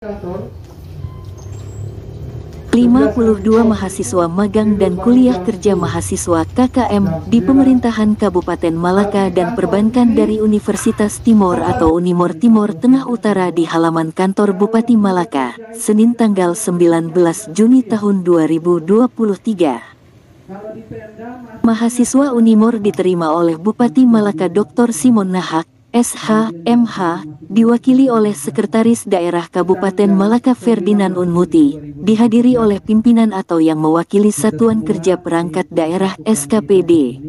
52 mahasiswa magang dan kuliah kerja mahasiswa KKM di pemerintahan Kabupaten Malaka dan perbankan dari Universitas Timor atau Unimor Timor Tengah Utara di halaman kantor Bupati Malaka, Senin tanggal 19 Juni tahun 2023. Mahasiswa Unimor diterima oleh Bupati Malaka Dr. Simon Nahak, SH, MH, diwakili oleh Sekretaris Daerah Kabupaten Malaka Ferdinand Unmuti, dihadiri oleh pimpinan atau yang mewakili Satuan Kerja Perangkat Daerah SKPD.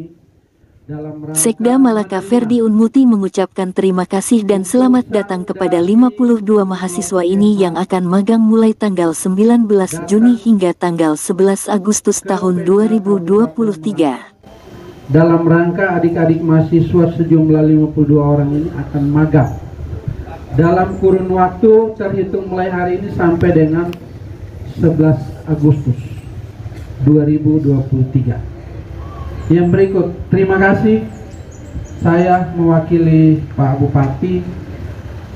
Sekda Malaka Ferdi Unmuti mengucapkan terima kasih dan selamat datang kepada 52 mahasiswa ini yang akan magang mulai tanggal 19 Juni hingga tanggal 11 Agustus tahun 2023. Dalam rangka adik-adik mahasiswa sejumlah 52 orang ini akan magang dalam kurun waktu terhitung mulai hari ini sampai dengan 11 Agustus 2023. Yang berikut, terima kasih. Saya mewakili Pak Bupati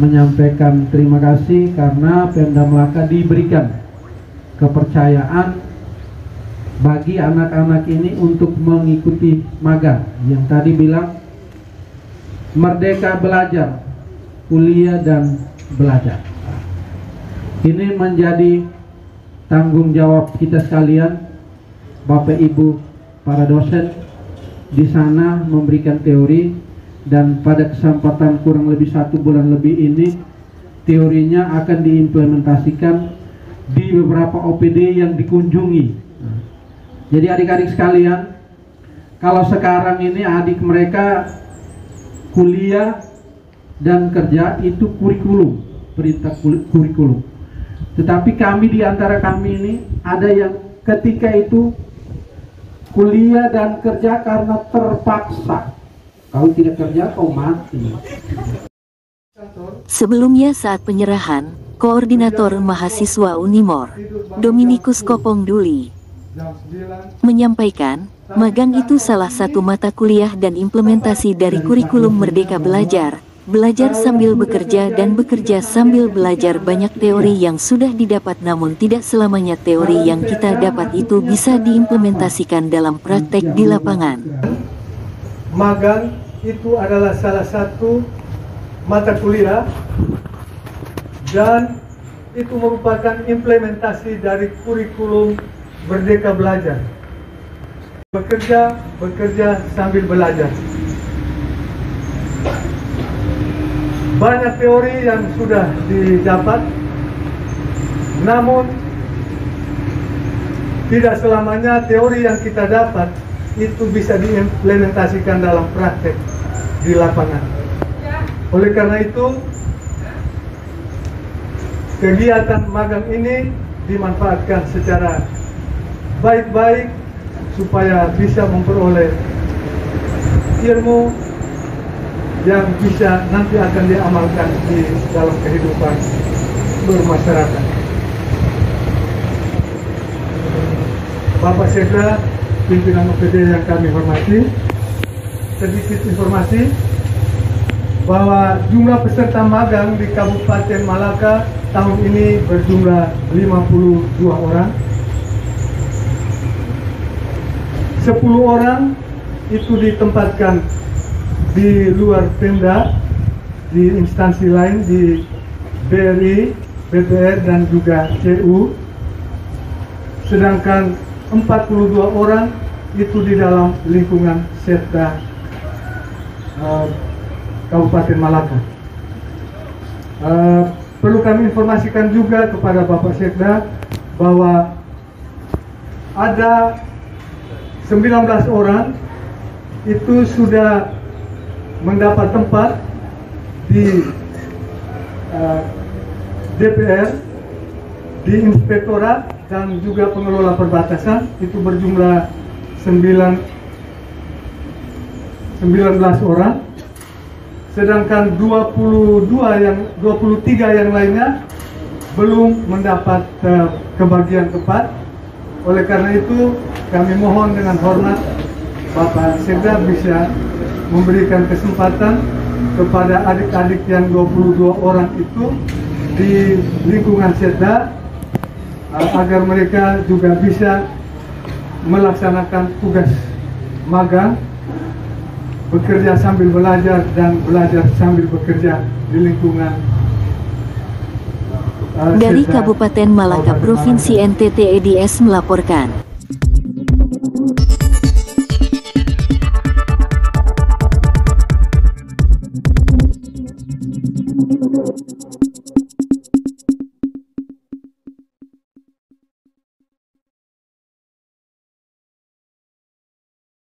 menyampaikan terima kasih karena Pemda Malaka diberikan kepercayaan bagi anak-anak ini untuk mengikuti magang yang tadi bilang merdeka belajar, kuliah dan belajar. Ini menjadi tanggung jawab kita sekalian, Bapak Ibu para dosen di sana memberikan teori, dan pada kesempatan kurang lebih 1 bulan lebih ini teorinya akan diimplementasikan di beberapa OPD yang dikunjungi. Jadi adik-adik sekalian, kalau sekarang ini adik mereka kuliah dan kerja itu kurikulum, perintah kurikulum. Tetapi kami di antara kami ini ada yang ketika itu kuliah dan kerja karena terpaksa. Kalau tidak kerja kau mati. Sebelumnya saat penyerahan, Koordinator Mahasiswa Unimor, Dominikus Kopong Duli, menyampaikan, magang itu salah satu mata kuliah dan implementasi dari kurikulum Merdeka Belajar, belajar sambil bekerja dan bekerja sambil belajar. Banyak teori yang sudah didapat, namun tidak selamanya teori yang kita dapat itu bisa diimplementasikan dalam praktek di lapangan. Magang itu adalah salah satu mata kuliah dan itu merupakan implementasi dari kurikulum Merdeka Belajar. Bekerja sambil belajar. Banyak teori yang sudah didapat, namun tidak selamanya teori yang kita dapat itu bisa diimplementasikan dalam praktek di lapangan. Oleh karena itu, kegiatan magang ini dimanfaatkan secara baik-baik supaya bisa memperoleh ilmu yang bisa nanti akan diamalkan di dalam kehidupan bermasyarakat. Bapak Sekda, pimpinan OPD yang kami hormati, sedikit informasi bahwa jumlah peserta magang di Kabupaten Malaka tahun ini berjumlah 52 orang. 10 orang itu ditempatkan di luar Pemda, di instansi lain, di BRI, BPR dan juga CU. Sedangkan 42 orang itu di dalam lingkungan Sekda Kabupaten Malaka. Perlu kami informasikan juga kepada Bapak Sekda bahwa ada 19 orang itu sudah mendapat tempat di DPR, di Inspektorat dan juga pengelola perbatasan, itu berjumlah 19 orang. Sedangkan 23 yang lainnya belum mendapat kebagian tempat. Oleh karena itu kami mohon dengan hormat Bapak Sekda bisa memberikan kesempatan kepada adik-adik yang 22 orang itu di lingkungan Setda agar mereka juga bisa melaksanakan tugas magang, bekerja sambil belajar dan belajar sambil bekerja di lingkungan Dari Setda, Kabupaten Malaka, Provinsi NTT, EDS melaporkan.